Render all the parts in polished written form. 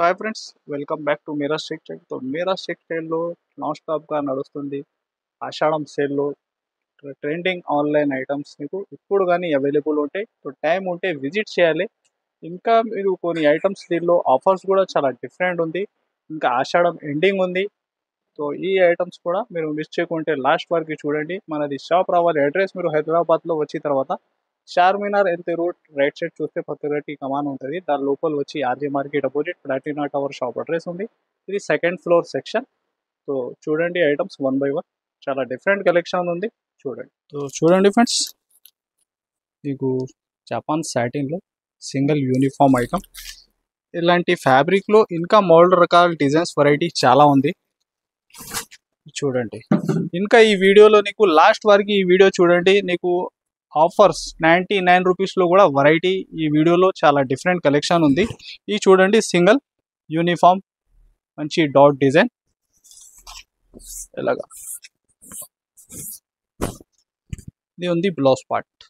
Hi friends, welcome back to Meera textile. Meera టెక్స్టైల్లో non స్టాప్గా నడుస్తుంది ఆషాఢం సేల్లో ట్రెండింగ్ ఆన్లైన్ ఐటమ్స్ మీకు ఇప్పుడు కానీ అవైలబుల్ ఉంటాయి. టైం ఉంటే విజిట్ చేయాలి. ఇంకా మీరు కొన్ని ఐటమ్స్ దీనిలో ఆఫర్స్ కూడా చాలా డిఫరెంట్ ఉంది. ఇంకా ఆషాఢం ఎండింగ్ ఉంది. ఈ ఐటమ్స్ కూడా మీరు మిస్ చేయకుంటే లాస్ట్ వరకు చూడండి. మనది షాప్ రావాలి. అడ్రస్ మీరు హైదరాబాద్లో వచ్చిన తర్వాత చార్మినార్ ఎల్తే రోడ్ రైట్ సైడ్ చూస్తే పత్తిరెడ్డి కమాన్ ఉంటుంది. దాని లోపల వచ్చి RG market opposite Platina tower shop address ఉంది. ఇది సెకండ్ ఫ్లోర్ సెక్షన్. చూడండి ఐటమ్స్ వన్ బై వన్. చాలా డిఫరెంట్ కలెక్షన్ ఉంది. చూడండి ఫ్రెండ్స్, మీకు జపాన్ సాటిన్లో సింగిల్ యూనిఫామ్ ఐటమ్. ఇలాంటి ఫ్యాబ్రిక్లో ఇంకా మోడల్ రకాల డిజైన్స్ వెరైటీ చాలా ఉంది. చూడండి, ఇంకా ఈ వీడియోలో నీకు లాస్ట్ వరకు ఈ వీడియో చూడండి. నీకు ఆఫర్స్ 99 రూపీస్లో కూడా వెరైటీ ఈ వీడియోలో చాలా డిఫరెంట్ కలెక్షన్ ఉంది. ఈ చూడండి సింగిల్ యూనిఫామ్ మంచి డాట్ డిజైన్ ఎలాగా ఇది ఉంది. బ్లౌజ్ పార్ట్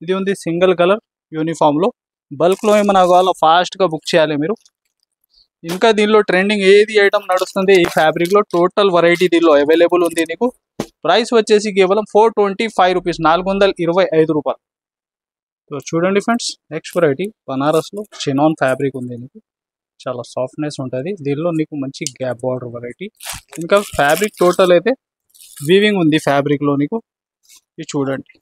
ఇది ఉంది. సింగిల్ కలర్ యూనిఫామ్లో బల్క్లో ఏమైనా కావాలో ఫాస్ట్గా బుక్ చేయాలి మీరు. ఇంకా దీనిలో ట్రెండింగ్ ఏది ఐటమ్ నడుస్తుంది ఈ ఫ్యాబ్రిక్లో టోటల్ వెరైటీ దీనిలో అవైలబుల్ ఉంది. నీకు ప్రైస్ వచ్చేసి కేవలం 425 రూపీస్, 425 రూపాయలు. చూడండి ఫ్రెండ్స్, నెక్స్ట్ వెరైటీ బనారస్లో చినాన్ ఫ్యాబ్రిక్ ఉంది. నీకు చాలా సాఫ్ట్నెస్ ఉంటుంది. దీనిలో నీకు మంచి గ్యాప్ బార్డర్ వెరైటీ. ఇంకా ఫ్యాబ్రిక్ టోటల్ అయితే వీవింగ్ ఉంది ఫ్యాబ్రిక్లో. నీకు ఇది చూడండి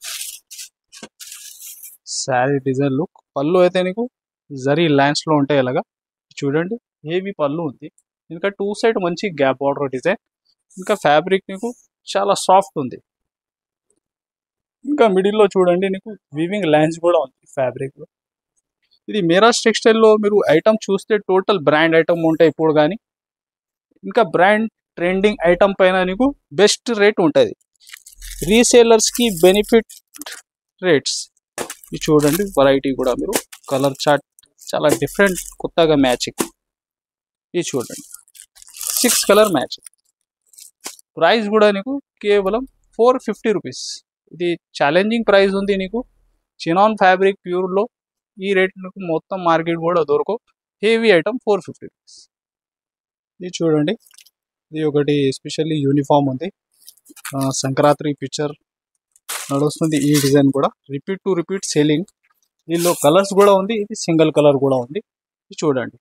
శారీ డిజైన్ లుక్. పళ్ళు అయితే నీకు జరీ లైన్స్లో ఉంటాయి. ఇలాగా చూడండి హెవీ పళ్ళు ఉంది. ఇంకా టూ సైడ్ మంచి గ్యాప్ బార్డర్ డిజైన్. ఇంకా ఫ్యాబ్రిక్ నీకు చాలా సాఫ్ట్ ఉంది. ఇంకా మిడిల్లో చూడండి నీకు వీవింగ్ లైన్స్ కూడా ఉంది ఫ్యాబ్రిక్లో. ఇది మీరా టెక్స్టైల్లో మీరు ఐటమ్ చూస్తే టోటల్ బ్రాండ్ ఐటమ్ ఉంటాయి ఇప్పుడు కానీ. ఇంకా బ్రాండ్ ట్రెండింగ్ ఐటమ్ పైన నీకు బెస్ట్ రేట్ ఉంటుంది. రీసేలర్స్కి బెనిఫిట్ రేట్స్. ఇది చూడండి వెరైటీ కూడా మీరు కలర్ చార్ట్ చాలా డిఫరెంట్ కొత్తగా మ్యాచింగ్. ఇది చూడండి 6 కలర్ మ్యాచింగ్. ప్రైస్ కూడా నీకు కేవలం 450 రూపీస్. ఇది ఛాలెంజింగ్ ప్రైస్ ఉంది. నీకు చినాన్ ఫ్యాబ్రిక్ ప్యూర్లో ఈ రేట్ నీకు మొత్తం మార్కెట్ కూడా దొరకవు. Heavy item 450 rupees. ఇది చూడండి, ఇది ఒకటి ఎస్పెషల్లీ యూనిఫామ్ ఉంది. సంక్రాంతి పిక్చర్ నడుస్తుంది. ఈ డిజైన్ కూడా రిపీట్ టు రిపీట్ సేలింగ్. దీనిలో కలర్స్ కూడా ఉంది. ఇది సింగిల్ కలర్ కూడా ఉంది. ఇది చూడండి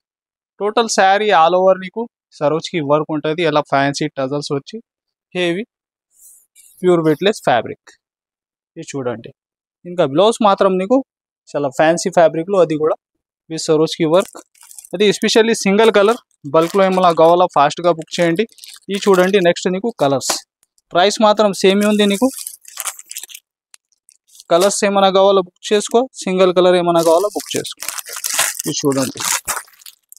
టోటల్ శారీ ఆల్ ఓవర్ నీకు సరోజ్కి వర్క్ ఉంటుంది. అలా ఫ్యాన్సీ టజల్స్ వచ్చి హెవీ ప్యూర్ వెయిట్లెస్ ఫ్యాబ్రిక్. ఇది చూడండి. ఇంకా బ్లౌజ్ మాత్రం నీకు చాలా ఫ్యాన్సీ ఫ్యాబ్రిక్లో, అది కూడా విత్ సరోజ్కి వర్క్. అది ఎస్పెషల్లీ సింగిల్ కలర్. బల్క్లో ఏమైనా కావాలా ఫాస్ట్గా బుక్ చేయండి. ఇది చూడండి నెక్స్ట్ నీకు కలర్స్. ప్రైస్ మాత్రం సేమ్ ఉంది. నీకు కలర్స్ ఏమైనా కావాలో బుక్ చేసుకో, సింగిల్ కలర్ ఏమైనా కావాలో బుక్ చేసుకో. ఇది చూడండి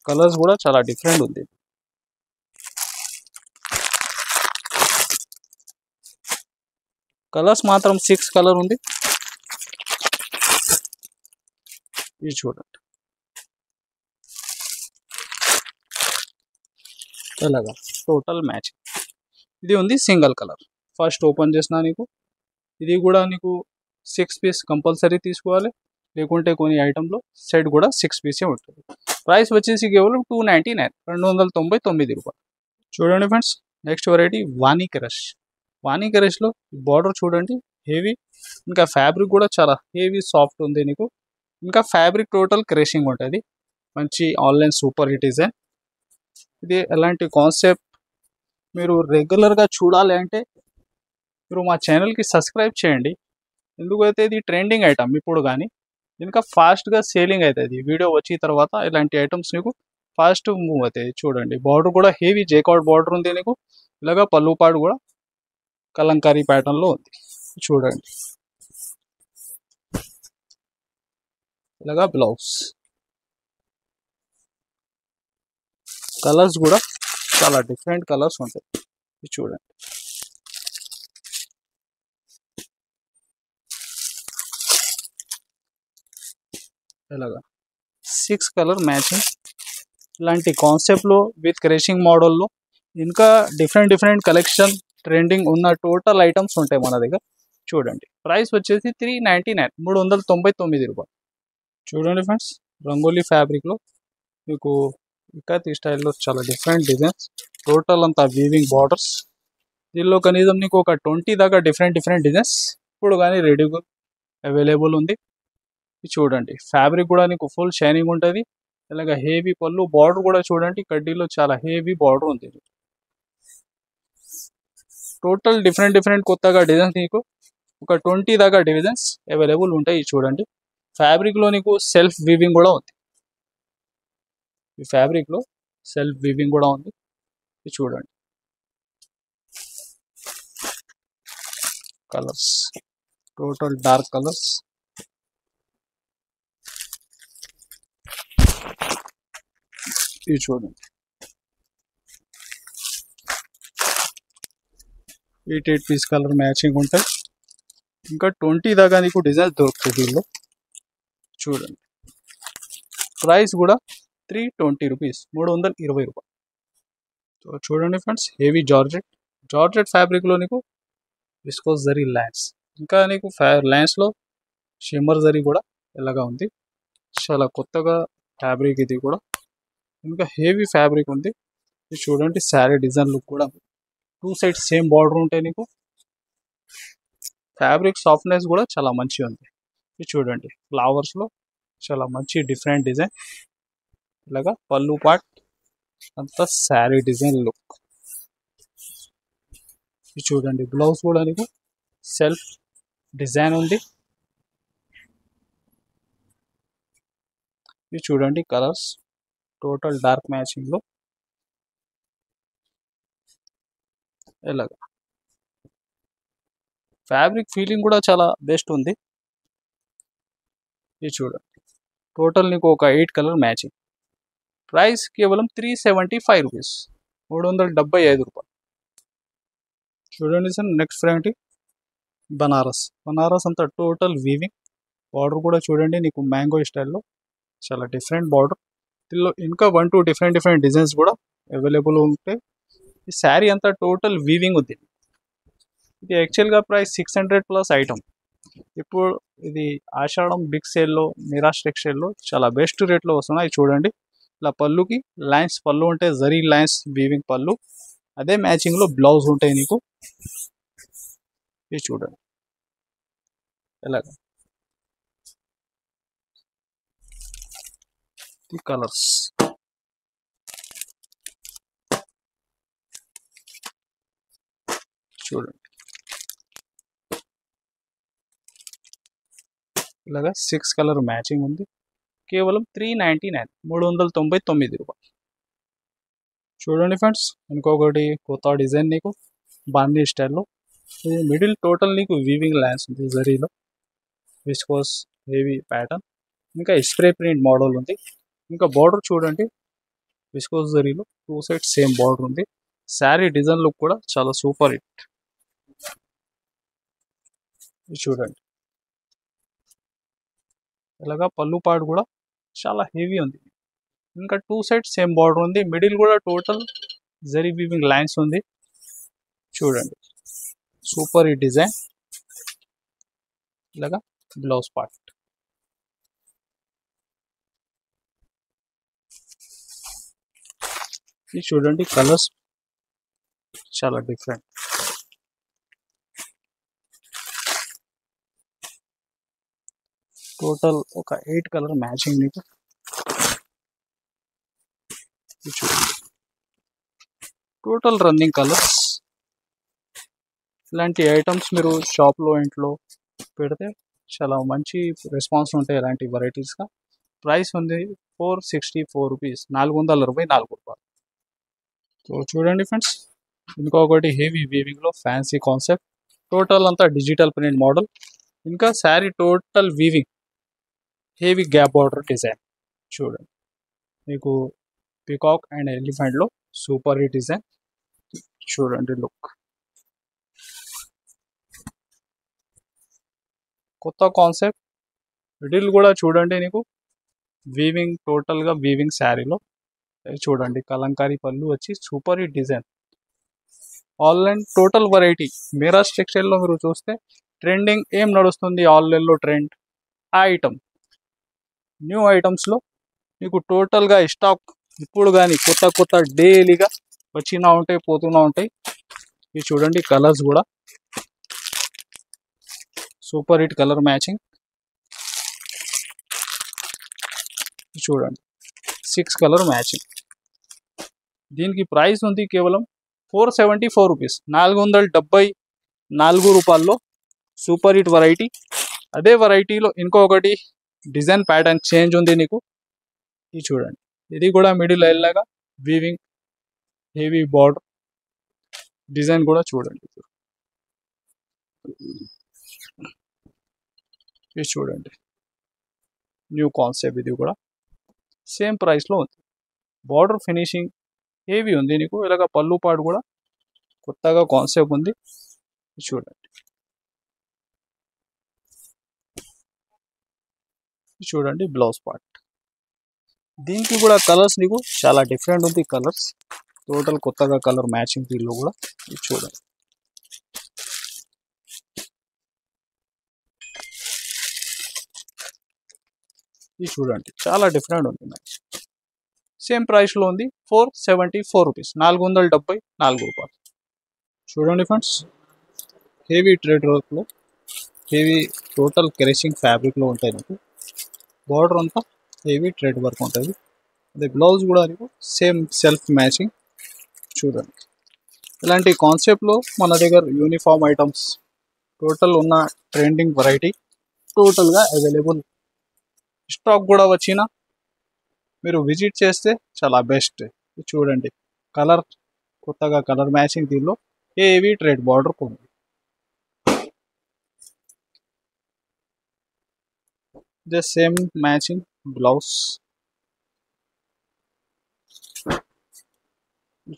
కలర్స్ కూడా చాలా డిఫరెంట్ ఉంది. కలర్స్ మాత్రం 6 కలర్ ఉంది. ఇది చూడండి ఎలాగా టోటల్ మ్యాచింగ్. ఇది ఉంది సింగిల్ కలర్. ఫస్ట్ ఓపెన్ చేసినా నీకు ఇది కూడా నీకు 6 పీస్ కంపల్సరీ తీసుకోవాలి. లేకుంటే కొన్ని ఐటెంలో సెట్ కూడా 6 పీసే ఉంటుంది. ప్రైస్ వచ్చేసి కేవలం 299, 299 రూపాయలు. చూడండి ఫ్రెండ్స్, నెక్స్ట్ వెరైటీ వాణి క్రష్. వాణి క్రష్లో బార్డర్ చూడండి హెవీ. ఇంకా ఫ్యాబ్రిక్ కూడా చాలా హెవీ సాఫ్ట్ ఉంది నీకు. ఇంకా ఫ్యాబ్రిక్ టోటల్ క్రషింగ్ ఉంటుంది. మంచి ఆన్లైన్ సూపర్ హిట్ డిజైన్. ఇది ఎలాంటి కాన్సెప్ట్ మీరు రెగ్యులర్గా చూడాలి అంటే మీరు మా ఛానల్కి సబ్స్క్రైబ్ చేయండి. ఎందుకైతే ఇది ట్రెండింగ్ ఐటమ్ ఇప్పుడు కానీ ఇంకా ఫాస్ట్గా సేలింగ్ అవుతుంది. వీడియో వచ్చిన తర్వాత ఇలాంటి ఐటమ్స్ నీకు ఫాస్ట్ మూవ్ అవుతాయి. చూడండి బార్డర్ కూడా హెవీ జేకార్డ్ బార్డర్ ఉంది నీకు. ఇలాగా పళ్ళు పాడు కూడా కలంకారీ ప్యాటర్న్లో ఉంది. చూడండి ఇలాగా బ్లౌజ్. కలర్స్ కూడా చాలా డిఫరెంట్ కలర్స్ ఉంటాయి. ఇది చూడండి ఇలాగా 6 కలర్ మ్యాచింగ్. ఇలాంటి కాన్సెప్ట్లో విత్ క్రేషింగ్ మోడల్లో ఇంకా డిఫరెంట్ కలెక్షన్ ట్రెండింగ్ ఉన్న టోటల్ ఐటమ్స్ ఉంటాయి మన దగ్గర. చూడండి ప్రైస్ వచ్చేసి 399, 399 రూపాయలు. చూడండి ఫ్రెండ్స్, రంగోలీ ఫ్యాబ్రిక్లో మీకు ఇక్కత్ స్టైల్లో చాలా డిఫరెంట్ డిజైన్స్, టోటల్ అంతా వీవింగ్ బార్డర్స్. దీనిలో కనీసం నీకు ఒక 20 దాకా డిఫరెంట్ డిఫరెంట్ డిజైన్స్ ఇప్పుడు కానీ రెడీగా అవైలబుల్ ఉంది. ఇది చూడండి, ఫ్యాబ్రిక్ కూడా నీకు ఫుల్ షైనింగ్ ఉంటుంది. ఇలాగ హెవీ పళ్ళు, బార్డర్ కూడా చూడండి కడ్డీలో చాలా హెవీ బార్డర్ ఉంది. టోటల్ డిఫరెంట్ డిఫరెంట్ కొత్తగా డిజైన్స్ నీకు ఒక 20 దాకా డిజైన్స్ అవైలబుల్ ఉంటాయి. చూడండి, ఫ్యాబ్రిక్లో నీకు సెల్ఫ్ వీవింగ్ కూడా ఉంది. ఈ ఫ్యాబ్రిక్లో సెల్ఫ్ వీవింగ్ కూడా ఉంది. ఇది చూడండి, కలర్స్ టోటల్ డార్క్ కలర్స్. ఇది చూడండి, 8 పీస్ కలర్ మ్యాచింగ్ ఉంటాయి. ఇంకా 20 దాకా నీకు డిజైన్స్ దొరుకుతుంది దీనిలో. చూడండి, ప్రైస్ కూడా 320 రూపీస్, 320 రూపాయలు. సో చూడండి ఫ్రెండ్స్, హెవీ జార్జెట్ ఫ్యాబ్రిక్లో నీకు విస్కోస్ జరీ లైన్స్, ఇంకా నీకు లైన్స్లో షిమ్మర్ జరీ కూడా ఇలాగా ఉంది. చాలా కొత్తగా ఫ్యాబ్రిక్ ఇది కూడా, ఇంకా హెవీ ఫ్యాబ్రిక్ ఉంది. ఇది చూడండి, శారీ డిజైన్ లుక్ కూడా 2 సైడ్స్ సేమ్ బార్డర్ ఉంటాయి నీకు. ఫ్యాబ్రిక్ సాఫ్ట్నెస్ కూడా చాలా మంచిగా ఉంది. ఇది చూడండి, ఫ్లవర్స్లో చాలా మంచి డిఫరెంట్ డిజైన్. ఇలాగా పళ్ళు పార్ట్ అంతా శారీ డిజైన్ లుక్. ఇది చూడండి, బ్లౌజ్ కూడా నీకు సెల్ఫ్ డిజైన్ ఉంది. ఇది చూడండి, కలర్స్ టోటల్ డార్క్ మ్యాచింగ్లో ఇలాగా ఫ్యాబ్రిక్ ఫీలింగ్ కూడా చాలా బెస్ట్ ఉంది. ఇది చూడండి, టోటల్ నీకు ఒక 8 కలర్ మ్యాచింగ్. ప్రైస్ కేవలం 375 రూపీస్, 375 రూపాయలు. చూడండి సార్, నెక్స్ట్ వెరైటీ బనారస్ అంతా టోటల్ వీవింగ్. బార్డర్ కూడా చూడండి నీకు మ్యాంగో స్టైల్లో చాలా డిఫరెంట్ బార్డర్. దీనిలో ఇంకా 1-2 డిఫరెంట్ డిజైన్స్ కూడా అవైలబుల్ ఉంటాయి. ఈ శారీ అంతా టోటల్ వీవింగ్ ఉంది. ఇది యాక్చువల్గా ప్రైస్ 600 ప్లస్ ఐటమ్. ఇప్పుడు ఇది ఆషాఢం బిగ్ సేల్లో, నిరాష్ టెక్స్టైల్లో చాలా బెస్ట్ రేట్లో వస్తున్నాయి. చూడండి, ఇలా పళ్ళుకి లైన్స్, పళ్ళు ఉంటాయి జరీ లైన్స్ వీవింగ్ పళ్ళు, అదే మ్యాచింగ్లో బ్లౌజ్ ఉంటాయి నీకు. ఇది చూడండి, ఇలాగ ఈ కలర్స్. చూడండి, ఇలాగా 6 కలర్ మ్యాచింగ్ ఉంది. కేవలం 399, 399 రూపాయలు. చూడండి ఫ్రెండ్స్, ఇంకొకటి కొత్త డిజైన్ నీకు బాందీ స్టైల్లో. ఇది మిడిల్ టోటల్ నీకు వీవింగ్ లైన్స్ ఉంది జరీలో, విస్కోస్ హెవీ ప్యాటర్న్. ఇంకా స్ప్రే ప్రింట్ మోడల్ ఉంది. ఇంకా బార్డర్ చూడండి, విస్కోస్ జరీలో 2 సైడ్స్ సేమ్ బార్డర్ ఉంది. శారీ డిజైన్ లుక్ కూడా చాలా సూపర్ హిట్. ఇది చూడండి, ఇలాగా పళ్ళు పాడు కూడా చాలా హెవీ ఉంది. ఇంకా 2 సైడ్స్ సేమ్ బార్డర్ ఉంది. మిడిల్ కూడా టోటల్ జరీ వీవింగ్ లైన్స్ ఉంది. చూడండి, సూపర్ ఈ డిజైన్. ఇలాగా బ్లౌజ్ పార్ట్. ఇది చూడండి, కలర్స్ చాలా డిఫరెంట్. టోటల్ ఒక 8 కలర్ మ్యాచింగ్ మీకు. ఇది చూడండి, టోటల్ రన్నింగ్ కలర్స్. ఇలాంటి ఐటమ్స్ మీరు షాప్లో ఇంట్లో పెడితే చాలా మంచి రెస్పాన్స్ ఉంటాయి ఇలాంటి వెరైటీస్గా. ప్రైస్ ఉంది 464 రూపీస్, 424 రూపాయలు. సో చూడండి ఫ్రెండ్స్, ఇంకొకటి హెవీ వీవింగ్లో ఫ్యాన్సీ కాన్సెప్ట్, టోటల్ అంతా డిజిటల్ ప్రింట్ మోడల్. ఇంకా sari total weaving heavy gap border design. చూడండి, మీకు పికాక్ అండ్ ఎలిఫెంట్లో సూపర్ హిట్ డిజైన్. చూడండి లుక్, కొత్త కాన్సెప్ట్. మిడిల్ కూడా చూడండి నీకు వీవింగ్, టోటల్గా వీవింగ్ శారీలో. చూడండి, కలంకారీ పళ్ళు వచ్చి super hit design. Online total variety Meera's టెక్స్టైల్లో మీరు చూస్తే ట్రెండింగ్ ఏం నడుస్తుంది, ఆన్లైన్లో ట్రెండ్ ఆ ఐటమ్. న్యూ ఐటమ్స్లో మీకు టోటల్గా స్టాక్ ఇప్పుడు కానీ కొత్త కొత్త డైలీగా వచ్చినా ఉంటాయి, పోతున్నా ఉంటాయి. ఇవి చూడండి కలర్స్ కూడా సూపర్ హిట్ కలర్ మ్యాచింగ్. చూడండి 6 కలర్ మ్యాచింగ్. దీనికి ప్రైస్ ఉంది కేవలం 474 రూపీస్, 474 రూపాయల్లో సూపర్ హిట్ వెరైటీ. అదే వెరైటీలో ఇంకొకటి డిజైన్ ప్యాటర్న్ చేంజ్ ఉంది నీకు. ఇది చూడండి, ఇది కూడా మిడిల్ ఎల్లాగా వీవింగ్ హెవీ బార్డర్ డిజైన్ కూడా చూడండి. ఇది చూడండి న్యూ కాన్సెప్ట్, ఇది కూడా సేమ్ ప్రైస్లో ఉంది. బార్డర్ ఫినిషింగ్ హెవీ ఉంది నీకు. ఇలాగ పళ్ళు పాటు కూడా కొత్తగా కాన్సెప్ట్ ఉంది. చూడండి, చూడండి బ్లౌజ్ పార్ట్. దీనికి కూడా కలర్స్ నీకు చాలా డిఫరెంట్ ఉంది. కలర్స్ టోటల్ కొత్తగా కలర్ మ్యాచింగ్ దీనిలో కూడా. ఇది చూడండి, ఇది చూడండి చాలా డిఫరెంట్ ఉంది. సేమ్ ప్రైస్లో ఉంది 474 రూపీస్, 474 రూపాయలు. చూడండి ఫ్రెండ్స్, హెవీ ట్రేడ్ వర్క్లో హెవీ టోటల్ కెరసింగ్ ఫ్యాబ్రిక్లో ఉంటాయి మీకు. బార్డర్ అంతా హెవీ ట్రేడ్ వర్క్ ఉంటుంది. అదే బ్లౌజ్ కూడా మీకు సేమ్ సెల్ఫ్ మ్యాచింగ్. చూడండి, ఇలాంటి కాన్సెప్ట్లో మన దగ్గర యూనిఫామ్ ఐటమ్స్ టోటల్ ఉన్న ట్రెండింగ్ వెరైటీ టోటల్గా అవైలబుల్. స్టాక్ కూడా వచ్చిన మీరు విజిట్ చేస్తే చాలా బెస్ట్. చూడండి కలర్ కొత్తగా కలర్ మ్యాచింగ్ దీనిలో హెవీ ట్రేడ్ బార్డర్ ఉంది. The same matching blouse.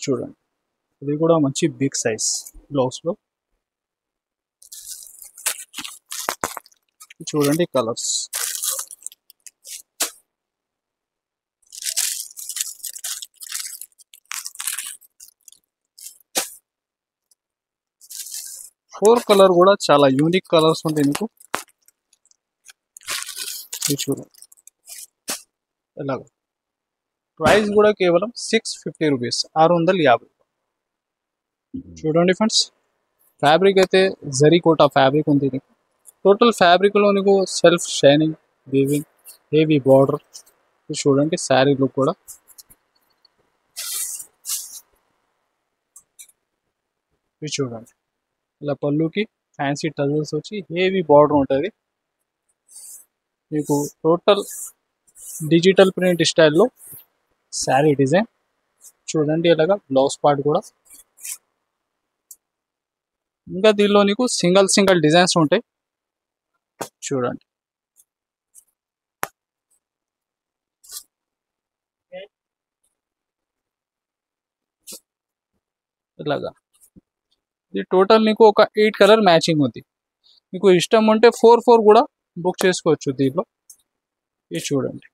చూడండి, ఇది కూడా మంచి బిగ్ సైజ్ బ్లౌజ్లో. చూడండి కలర్స్. ఫోర్ కలర్ కూడా చాలా యూనిక్ కలర్స్ ఉంటాయి మీకు. చూడండి ఎలాగ. ప్రైస్ కూడా కేవలం 650 రూపీస్, 650. చూడండి ఫ్రెండ్స్, ఫ్యాబ్రిక్ అయితే జరీకోటా ఫ్యాబ్రిక్ ఉంది నీకు. టోటల్ ఫ్యాబ్రిక్లో నీకు self shining weaving heavy border. చూడండి శారీ లుక్ కూడా. ఇది చూడండి ఇలా పళ్ళుకి ఫ్యాన్సీ టజల్స్ వచ్చి హెవీ బార్డర్ ఉంటుంది మీకు. టోటల్ డిజిటల్ ప్రింట్ స్టైల్లో శారీ డిజైన్. చూడండి ఇలాగా బ్లౌజ్ పార్ట్ కూడా. ఇంకా దీనిలో నీకు సింగల్ సింగల్ డిజైన్స్ ఉంటాయి. చూడండి ఇలాగా. ఇది టోటల్ నీకు ఒక 8 కలర్ మ్యాచింగ్ ఉంది. మీకు ఇష్టం ఉంటే 4 కూడా బుక్ చేసుకోవచ్చు దీనిలో. ఇది చూడండి,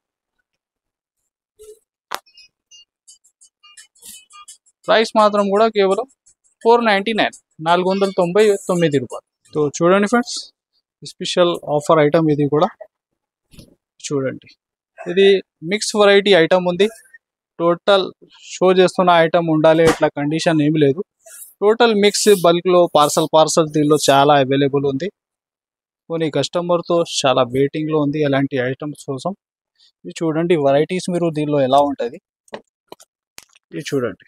ప్రైస్ మాత్రం కూడా కేవలం 499, 499 రూపాయలు. సో చూడండి ఫ్రెండ్స్, స్పెషల్ ఆఫర్ ఐటమ్ ఇది కూడా. చూడండి, ఇది మిక్స్ వెరైటీ ఐటమ్ ఉంది. టోటల్ షో చేస్తున్న ఐటమ్ ఉండాలి ఇట్లా కండిషన్ ఏమి లేదు. టోటల్ మిక్స్ బల్క్లో పార్సల్ దీనిలో చాలా అవైలబుల్ ఉంది. కొన్ని కస్టమర్తో చాలా వెయిటింగ్లో ఉంది అలాంటి ఐటమ్స్ కోసం. ఇది చూడండి వెరైటీస్ మీరు దీనిలో ఎలా ఉంటుంది. ఇది చూడండి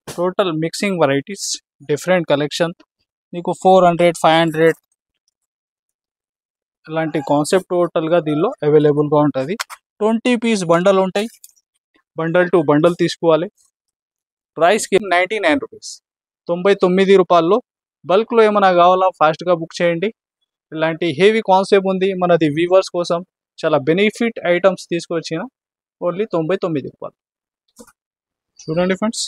total mixing varieties different collection మీకు 400, 500 ఇలాంటి కాన్సెప్ట్ టోటల్గా దీనిలో అవైలబుల్గా ఉంటుంది. 20 పీస్ బండల్ ఉంటాయి. బండల్ టు బండల్ తీసుకోవాలి. ప్రైస్కి 99 రూపీస్, 99 రూపాయల్లో. బల్క్లో ఏమైనా కావాలా ఫాస్ట్గా బుక్ చేయండి. ఇలాంటి హెవీ కాన్సెప్ట్ ఉంది మనది వీవర్స్ కోసం. చాలా బెనిఫిట్ ఐటమ్స్ తీసుకొచ్చిన ఓన్లీ 99 రూపాయలు. చూడండి ఫ్రెండ్స్,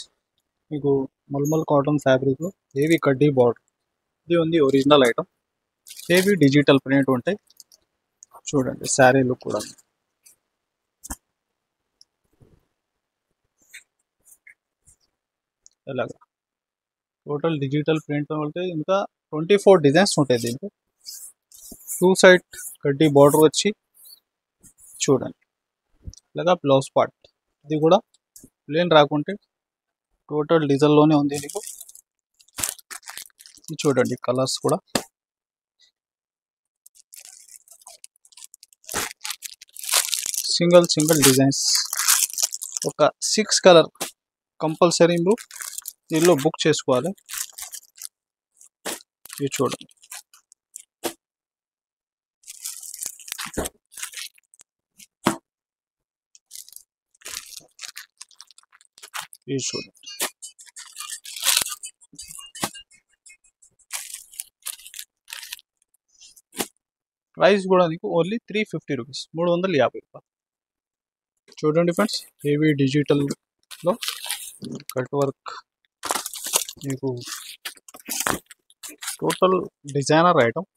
మీకు మల్మల్ కాటన్ ఫ్యాబ్రిక్లో హెవీ కడ్డీ బార్డర్. ఇది ఉంది original item. Heavy digital print ఉంటాయి. చూడండి శారీ లుక్ కూడా. ఇలాగా టోటల్ డిజిటల్ ప్రింట్ ఉంటాయి. ఇంకా 24 డిజైన్స్ ఉంటాయి దీంట్లో. 2 సైడ్ కడ్డీ బార్డర్ వచ్చి చూడండి ఇలాగా బ్లౌజ్ పార్ట్. ఇది కూడా ప్లేన్ రాకుంటే టోటల్ డీజిల్లోనే ఉంది నీకు. ఇది చూడండి కలర్స్ కూడా సింగిల్ డిజైన్స్, ఒక 6 కలర్ కంపల్సరీ మీరు దీనిలో బుక్ చేసుకోవాలి. ఇది చూడండి ఇది చూడండి ప్రైస్ కూడా నీకు ఓన్లీ 350 రూపీస్, 350 రూపాయలు. చూడండి ఫ్రెండ్స్, హెవీ డిజిటల్లో కట్ వర్క్ మీకు టోటల్ డిజైనర్ ఐటమ్,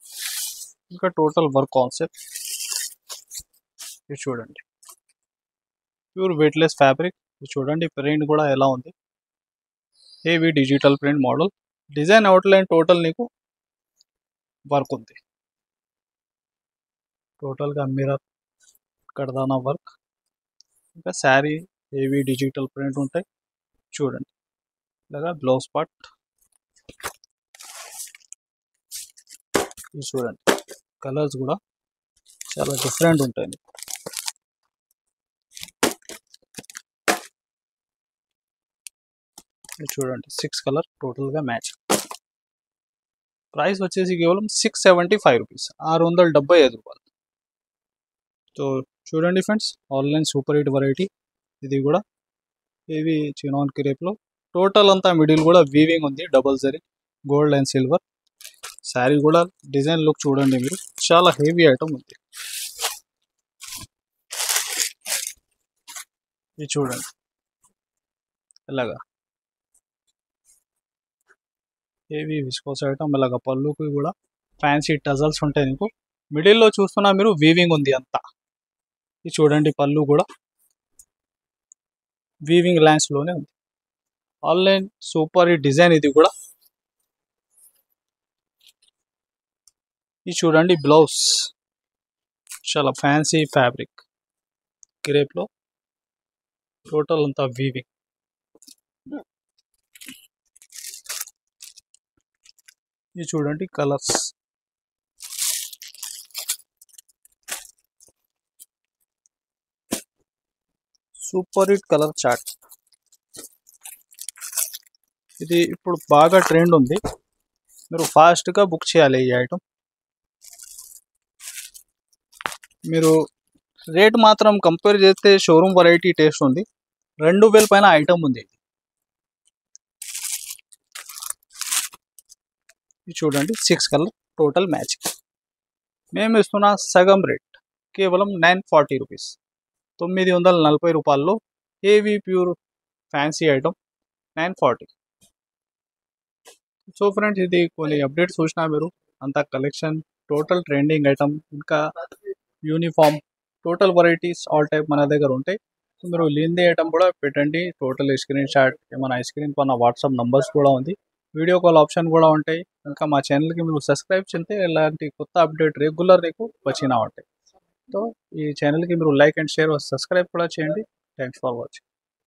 ఇంకా టోటల్ వర్క్ కాన్సెప్ట్. ఇది చూడండి ప్యూర్ వెయిట్లెస్ ఫ్యాబ్రిక్. ఇది చూడండి ప్రింట్ కూడా ఎలా ఉంది, heavy digital print model. Design outline total నీకు వర్క్ ఉంది, టోటల్గా మిర్రర్ కడదానా వర్క్, ఇంకా శారీ హెవీ డిజిటల్ ప్రింట్ ఉంటాయి. చూడండి ఇలాగా బ్లౌజ్ పార్ట్. ఇది చూడండి కలర్స్ కూడా చాలా డిఫరెంట్ ఉంటాయి. ఇది చూడండి 6 కలర్ టోటల్గా మ్యాచ్. ప్రైస్ వచ్చేసి కేవలం 675 రూపీస్, 675 రూపాయలు. సో చూడండి friends, online super hit variety. ఇది కూడా హెవీ చినాన్ క్రేప్లో టోటల్ అంతా మిడిల్ కూడా వీవింగ్ ఉంది, double zari gold and silver. Sari కూడా డిజైన్ లుక్ చూడండి మీరు, చాలా హెవీ ఐటమ్ ఉంది. ఇది చూడండి ఇలాగా హెవీ విస్కోస్ ఐటమ్. ఇలాగా పళ్ళుకి కూడా ఫ్యాన్సీ టజల్స్ ఉంటాయి నీకు. మిడిల్లో చూస్తున్నా మీరు వీవింగ్ ఉంది అంతా. ఇది చూడండి పళ్ళు కూడా వీవింగ్ లైన్స్లోనే ఉంది. ఆన్లైన్ సూపర్ హిట్ డిజైన్ ఇది కూడా. ఇది చూడండి బ్లౌజ్, చాలా ఫ్యాన్సీ ఫ్యాబ్రిక్ క్రేప్లో టోటల్ అంతా వీవింగ్. ఇది చూడండి colours, super hit colour chart. ఇది ఇప్పుడు బాగా ట్రెండ్ ఉంది, మీరు ఫాస్ట్గా బుక్ చేయాలి ఈ ఐటమ్. మీరు రేట్ మాత్రం కంపేర్ చేస్తే షోరూమ్ వెరైటీ టేస్ట్ ఉంది. 2000 పైన ఐటమ్ ఉంది. ఇది చూడండి 6 కలర్ టోటల్ మ్యాచ్. మేము ఇస్తున్న సగం రేట్ కేవలం 940 రూపీస్, 940 రూపాయల్లో heavy pure fancy item 940. So friends, ఇది కొన్ని అప్డేట్స్ చూసినా మీరు, అంత కలెక్షన్ టోటల్ ట్రెండింగ్ ఐటమ్, ఇంకా uniform total varieties all type మన దగ్గర ఉంటాయి. సో మీరు లేనిదే ఐటమ్ కూడా పెట్టండి, టోటల్ స్క్రీన్ షాట్, ఏమైనా స్క్రీన్ పైన వాట్సాప్ నంబర్స్ కూడా ఉంది, వీడియో కాల్ ఆప్షన్ కూడా ఉంటాయి. ఇంకా మా ఛానల్కి మీరు సబ్స్క్రైబ్ చేస్తే ఇలాంటి కొత్త అప్డేట్ రెగ్యులర్ మీకు వచ్చినా ఉంటాయి. సో ఈ ఛానల్కి మీరు లైక్ అండ్ షేర్ సబ్స్క్రైబ్ కూడా చేయండి. Thanks for watching.